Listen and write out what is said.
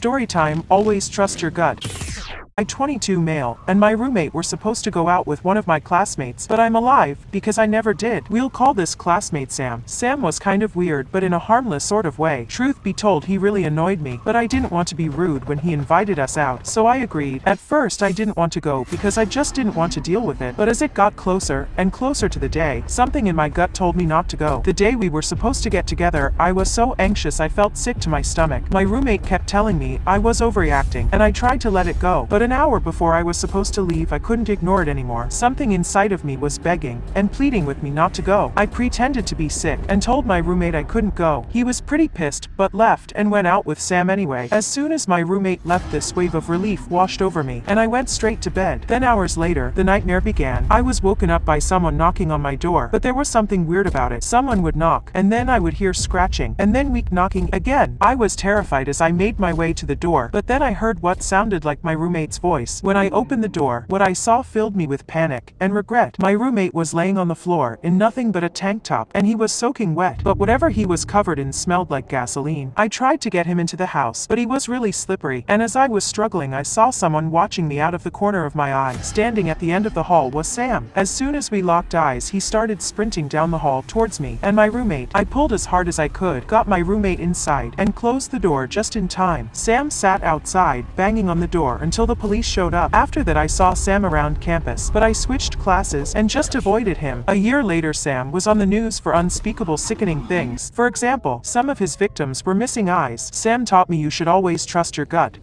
Story time, always trust your gut. I'm 22 male, and my roommate were supposed to go out with one of my classmates, but I'm alive, because I never did. We'll call this classmate Sam. Sam was kind of weird, but in a harmless sort of way. Truth be told, he really annoyed me, but I didn't want to be rude when he invited us out, so I agreed. At first I didn't want to go because I just didn't want to deal with it, but as it got closer and closer to the day, something in my gut told me not to go. The day we were supposed to get together, I was so anxious I felt sick to my stomach. My roommate kept telling me I was overreacting, and I tried to let it go, but an hour before I was supposed to leave, I couldn't ignore it anymore. Something inside of me was begging and pleading with me not to go. I pretended to be sick and told my roommate I couldn't go. He was pretty pissed, but left and went out with Sam anyway. As soon as my roommate left, this wave of relief washed over me, and I went straight to bed. Then hours later, the nightmare began. I was woken up by someone knocking on my door, but there was something weird about it. Someone would knock, and then I would hear scratching, and then weak knocking again. I was terrified as I made my way to the door, but then I heard what sounded like my roommate's voice. When I opened the door, what I saw filled me with panic and regret. My roommate was laying on the floor in nothing but a tank top, and he was soaking wet, but whatever he was covered in smelled like gasoline. I tried to get him into the house, but he was really slippery, and as I was struggling, I saw someone watching me out of the corner of my eye. Standing at the end of the hall was Sam. As soon as we locked eyes, he started sprinting down the hall towards me and my roommate. I pulled as hard as I could, got my roommate inside, and closed the door just in time. Sam sat outside, banging on the door until the police showed up. After that, I saw Sam around campus, but I switched classes and just avoided him. A year later, Sam was on the news for unspeakable, sickening things. For example, some of his victims were missing eyes. Sam taught me you should always trust your gut.